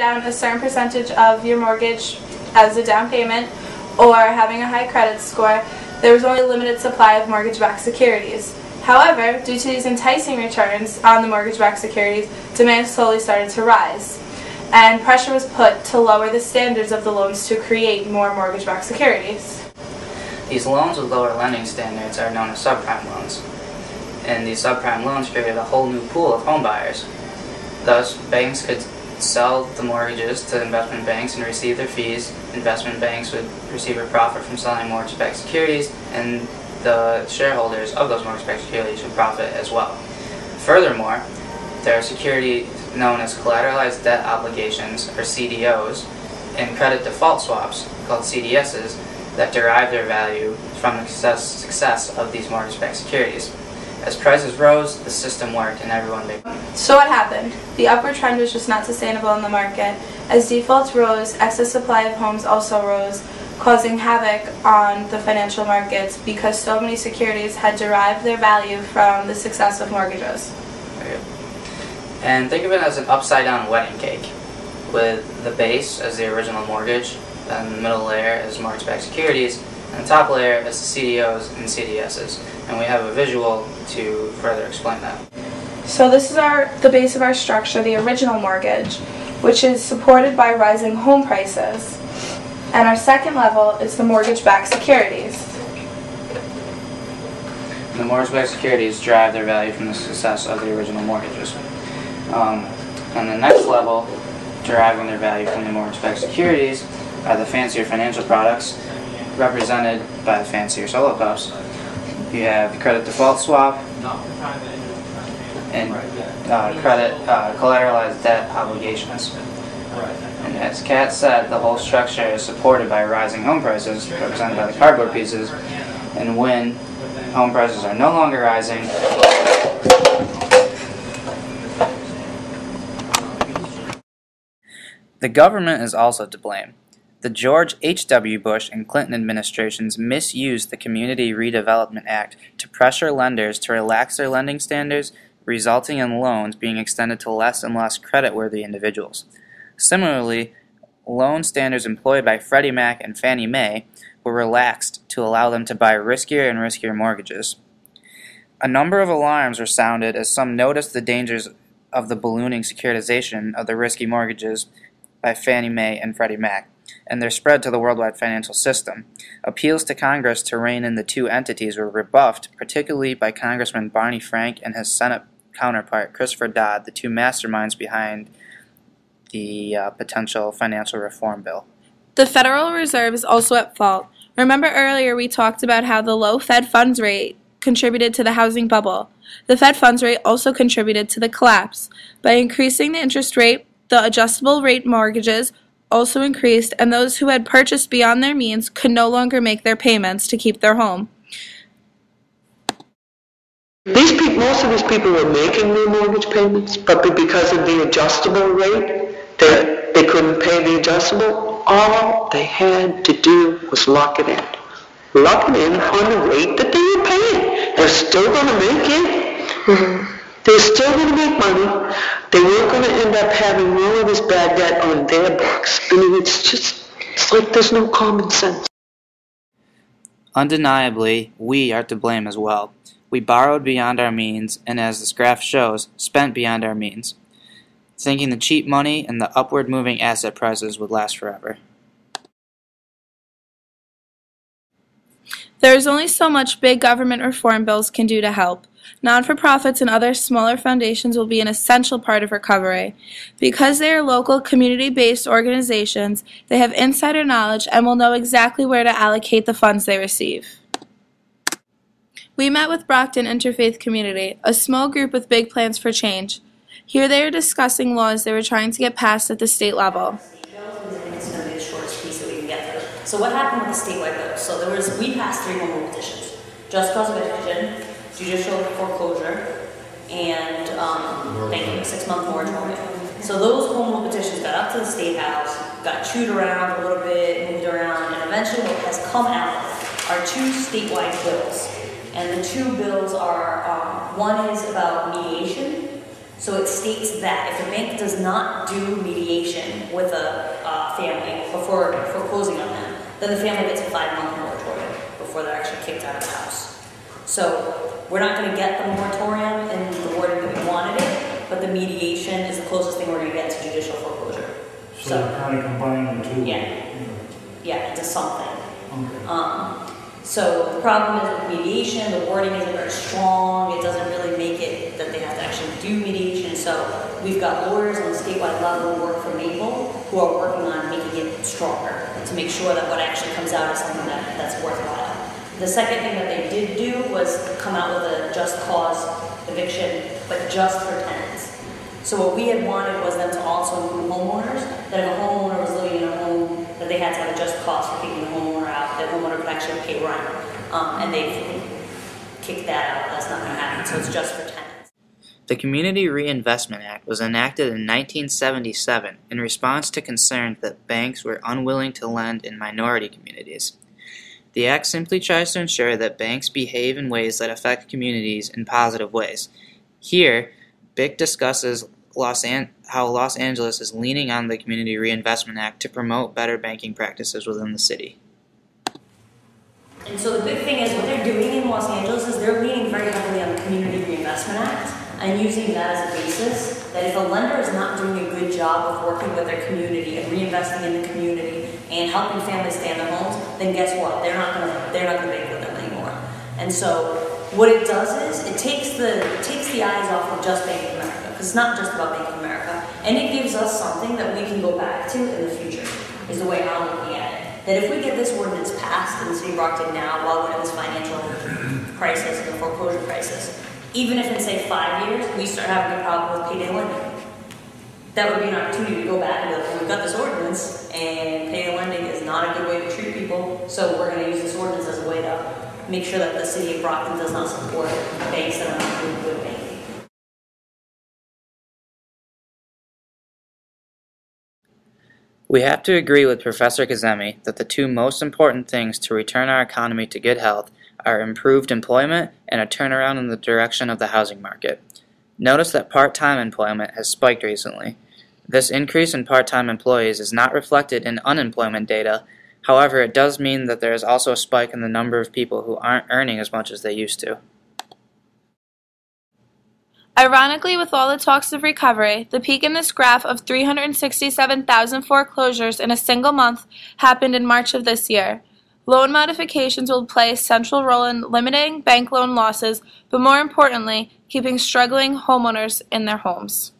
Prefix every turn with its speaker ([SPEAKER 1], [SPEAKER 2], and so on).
[SPEAKER 1] down a certain percentage of your mortgage as a down payment or having a high credit score, there was only a limited supply of mortgage-backed securities. However, due to these enticing returns on the mortgage-backed securities, demand slowly started to rise, and pressure was put to lower the standards of the loans to create more mortgage-backed securities.
[SPEAKER 2] These loans with lower lending standards are known as subprime loans, and these subprime loans created a whole new pool of home buyers. Thus, banks could sell the mortgages to investment banks and receive their fees. Investment banks would receive a profit from selling mortgage-backed securities, and the shareholders of those mortgage-backed securities would profit as well. Furthermore, there are securities known as collateralized debt obligations, or CDOs, and credit default swaps, called CDSs, that derive their value from the success of these mortgage-backed securities. As prices rose, the system worked and everyone made money.
[SPEAKER 1] So what happened? The upward trend was just not sustainable in the market. As defaults rose, excess supply of homes also rose, causing havoc on the financial markets because so many securities had derived their value from the success of mortgages.
[SPEAKER 2] Okay. And think of it as an upside-down wedding cake, with the base as the original mortgage, then the middle layer as mortgage-backed securities, and the top layer as the CDOs and CDSs. And we have a visual to further explain that.
[SPEAKER 1] So this is the base of our structure, the original mortgage, which is supported by rising home prices. And our second level is the mortgage-backed securities.
[SPEAKER 2] The mortgage-backed securities derive their value from the success of the original mortgages. And the next level, deriving their value from the mortgage-backed securities, are the fancier financial products, represented by the fancier solo cups. You have the credit default swap and collateralized debt obligations. And as Kat said, the whole structure is supported by rising home prices, represented by the cardboard pieces. And when home prices are no longer rising, the government is also to blame. The George H.W. Bush and Clinton administrations misused the Community Redevelopment Act to pressure lenders to relax their lending standards, resulting in loans being extended to less and less creditworthy individuals. Similarly, loan standards employed by Freddie Mac and Fannie Mae were relaxed to allow them to buy riskier and riskier mortgages. A number of alarms were sounded as some noticed the dangers of the ballooning securitization of the risky mortgages by Fannie Mae and Freddie Mac, and their spread to the worldwide financial system. Appeals to Congress to rein in the two entities were rebuffed, particularly by Congressman Barney Frank and his Senate counterpart, Christopher Dodd, the two masterminds behind the potential financial reform bill.
[SPEAKER 1] The Federal Reserve is also at fault. Remember earlier we talked about how the low Fed funds rate contributed to the housing bubble. The Fed funds rate also contributed to the collapse. By increasing the interest rate, the adjustable rate mortgages also increased, and those who had purchased beyond their means could no longer make their payments to keep their home.
[SPEAKER 3] Most of these people were making new mortgage payments, but because of the adjustable rate, they couldn't pay the adjustable. All they had to do was lock it in. Lock it in on the rate that they were paying. They're still going to make it. They're still going to make money. They weren't going to end up having all of this bad debt on their books. I mean, it's like there's no common sense.
[SPEAKER 2] Undeniably, we are to blame as well. We borrowed beyond our means, and as this graph shows, spent beyond our means, thinking the cheap money and the upward moving asset prices would last forever.
[SPEAKER 1] There is only so much big government reform bills can do to help. Non-for-profits and other smaller foundations will be an essential part of recovery. Because they are local, community-based organizations, they have insider knowledge and will know exactly where to allocate the funds they receive. We met with Brockton Interfaith Community, a small group with big plans for change. Here they are discussing laws they were trying to get passed at the state level.
[SPEAKER 4] It's going to be the shortest piece that we can get through. So what happened with the statewide bills? So we passed 3 home rule petitions. Just cause eviction, judicial foreclosure, and banking, a 6-month moratorium. So those home rule petitions got up to the State House, got chewed around a little bit, moved around, and eventually what has come out are 2 statewide bills. And the 2 bills are, one is about mediation, So it states that if a bank does not do mediation with a family before foreclosing on them, then the family gets a 5-month moratorium before they're actually kicked out of the house. So we're not going to get the moratorium in the wording that we wanted it, but the mediation is the closest thing we're going to get to judicial foreclosure.
[SPEAKER 5] So you're kind of combining the two?
[SPEAKER 4] Yeah, into something.
[SPEAKER 5] Okay.
[SPEAKER 4] So the problem is with mediation, the wording isn't very strong. It doesn't really make it that they have to actually do mediation. So we've got lawyers on the statewide level who work for Maple who are working on making it stronger to make sure that what actually comes out is something that's worthwhile. The second thing that they did do was come out with a just cause eviction, but just for tenants. So what we had wanted was them to also include homeowners, that if a homeowner was living in a home, that they had to have a just cause for kicking the homeowner out, that homeowner could actually pay rent. And they've kicked that out. That's not going to happen, so it's just for tenants.
[SPEAKER 2] The Community Reinvestment Act was enacted in 1977 in response to concerns that banks were unwilling to lend in minority communities. The Act simply tries to ensure that banks behave in ways that affect communities in positive ways. Here, BIC discusses how Los Angeles is leaning on the Community Reinvestment Act to promote better banking practices within the city.
[SPEAKER 4] And so the big thing is what they're doing in Los Angeles is they're leaning very heavily on the Community Reinvestment Act and using that as a basis that if a lender is not doing a good job of working with their community and reinvesting in the community and helping families stay in their homes, then guess what? They're not gonna bank with them anymore. And so what it does is it takes the eyes off of just Bank of America, because it's not just about Bank of America, and it gives us something that we can go back to in the future, is the way I'm looking at it. That if we get this ordinance passed in the city of Brockton now, while we're in this financial crisis and the foreclosure crisis, even if in say 5 years we start having a problem with payday lending, that would be an opportunity to go back and be like, well, we've got this ordinance, and payday lending is not a good way to treat people, so we're going to use this ordinance as a way to make sure that the city of Brockton does not support banks that are not doing good banking.
[SPEAKER 2] We have to agree with Professor Kazemi that the two most important things to return our economy to good health are improved employment and a turnaround in the direction of the housing market. Notice that part-time employment has spiked recently. This increase in part-time employees is not reflected in unemployment data. However, it does mean that there is also a spike in the number of people who aren't earning as much as they used to.
[SPEAKER 1] Ironically, with all the talks of recovery, the peak in this graph of 367,000 foreclosures in a single month happened in March of this year. Loan modifications will play a central role in limiting bank loan losses, but more importantly, keeping struggling homeowners in their homes.